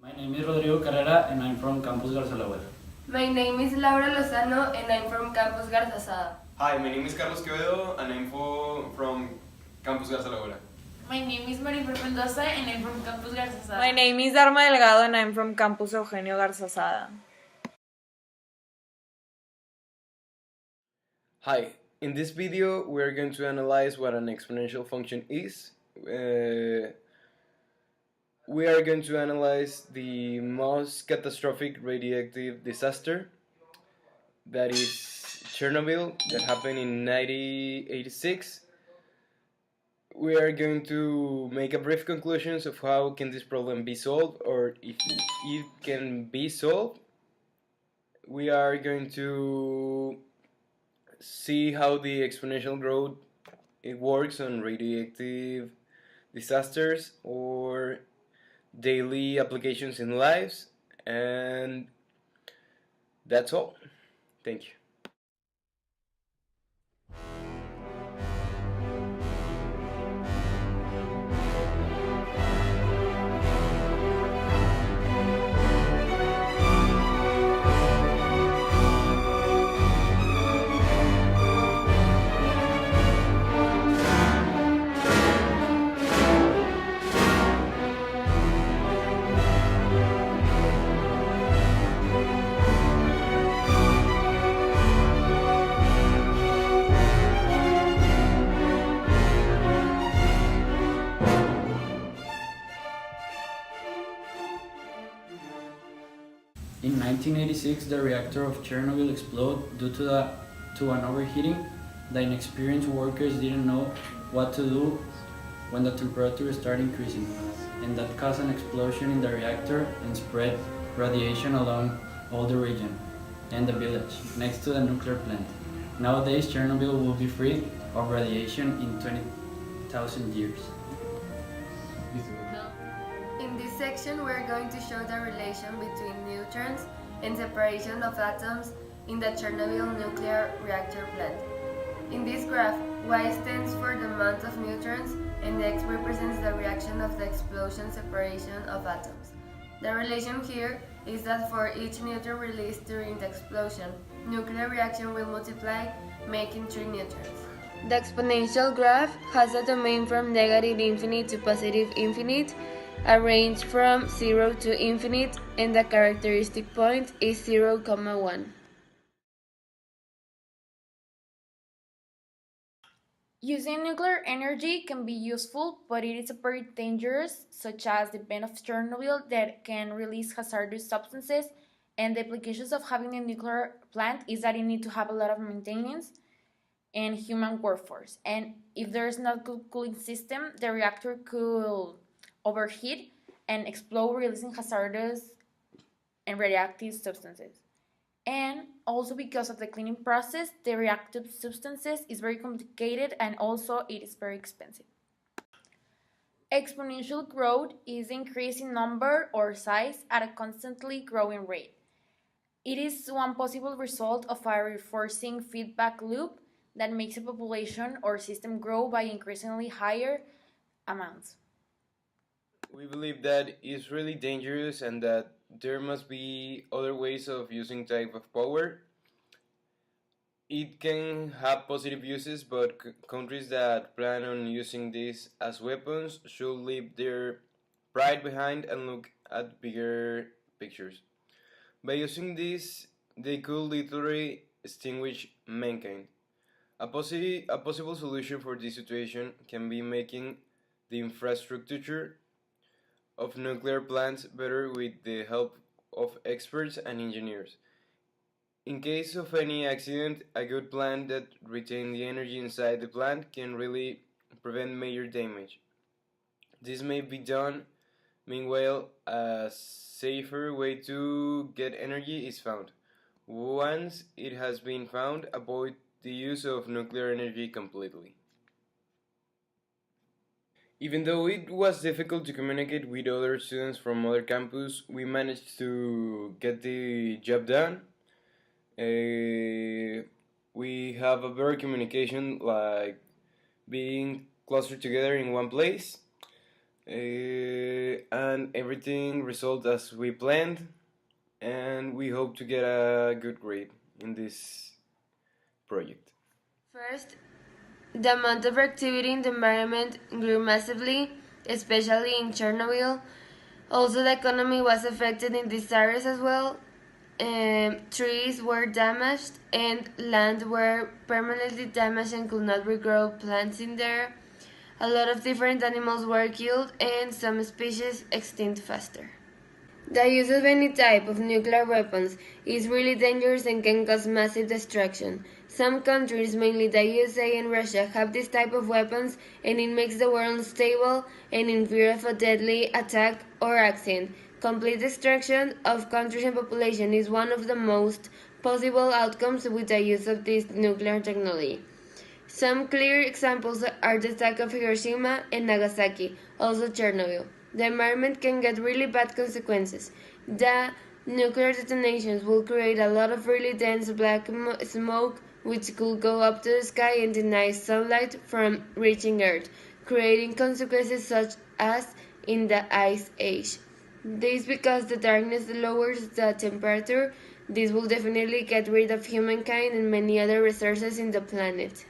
My name is Rodrigo Carrera and I'm from Campus Garzalagüera. My name is Laura Lozano and I'm from Campus Garzasada. Hi, my name is Carlos Quevedo and I'm from Campus Garza. My name is Maribel Mendoza and I'm from Campus Garzasada. My name is Arma Delgado and I'm from Campus Eugenio Garzasada. Hi, in this video we're going to analyze what an exponential function is. We are going to analyze the most catastrophic radioactive disaster, that is Chernobyl, that happened in 1986. We are going to make a brief conclusions of how can this problem be solved, or if it can be solved. We are going to see how the exponential growth it works on radioactive disasters or daily applications in lives, and that's all. Thank you. In 1986, the reactor of Chernobyl exploded due to an overheating. The inexperienced workers didn't know what to do when the temperature started increasing, and that caused an explosion in the reactor and spread radiation along all the region and the village next to the nuclear plant. Nowadays, Chernobyl will be free of radiation in 20,000 years. In this section, we're going to show the relation between neutrons and separation of atoms in the Chernobyl nuclear reactor plant. In this graph, Y stands for the amount of neutrons and X represents the reaction of the explosion separation of atoms. The relation here is that for each neutron released during the explosion, nuclear reaction will multiply, making 3 neutrons. The exponential graph has a domain from negative infinite to positive infinite, a range from 0 to infinite, and the characteristic point is 0, 1. Using nuclear energy can be useful, but it is very dangerous, such as the event of Chernobyl that can release hazardous substances, and the implications of having a nuclear plant is that you need to have a lot of maintenance and human workforce. And if there is not good cooling system, the reactor could overheat and explode, releasing hazardous and radioactive substances. And also because of the cleaning process, the reactive substances is very complicated and also it is very expensive. Exponential growth is increase in number or size at a constantly growing rate. It is one possible result of a reinforcing feedback loop that makes a population or system grow by increasingly higher amounts. We believe that it's really dangerous and that there must be other ways of using type of power. It can have positive uses, but countries that plan on using this as weapons should leave their pride behind and look at bigger pictures. By using this, they could literally extinguish mankind. A possible solution for this situation can be making the infrastructure of nuclear plants better with the help of experts and engineers. In case of any accident, a good plant that retains the energy inside the plant can really prevent major damage. This may be done. Meanwhile, a safer way to get energy is found. Once it has been found, avoid the use of nuclear energy completely. Even though it was difficult to communicate with other students from other campus, we managed to get the job done. We have a better communication, like being closer together in one place. and everything resulted as we planned, and we hope to get a good grade in this project. First, the amount of activity in the environment grew massively, especially in Chernobyl. Also, the economy was affected in these areas as well. Trees were damaged and land were permanently damaged and could not regrow plants in there. A lot of different animals were killed and some species extinct faster. The use of any type of nuclear weapons is really dangerous and can cause massive destruction. Some countries, mainly the USA and Russia, have this type of weapons and it makes the world unstable and in fear of a deadly attack or accident. Complete destruction of countries and population is one of the most possible outcomes with the use of this nuclear technology. Some clear examples are the attack of Hiroshima and Nagasaki, also Chernobyl. The environment can get really bad consequences. The nuclear detonations will create a lot of really dense black smoke which could go up to the sky and deny sunlight from reaching Earth, creating consequences such as in the Ice Age. This because the darkness lowers the temperature. This will definitely get rid of humankind and many other resources in the planet.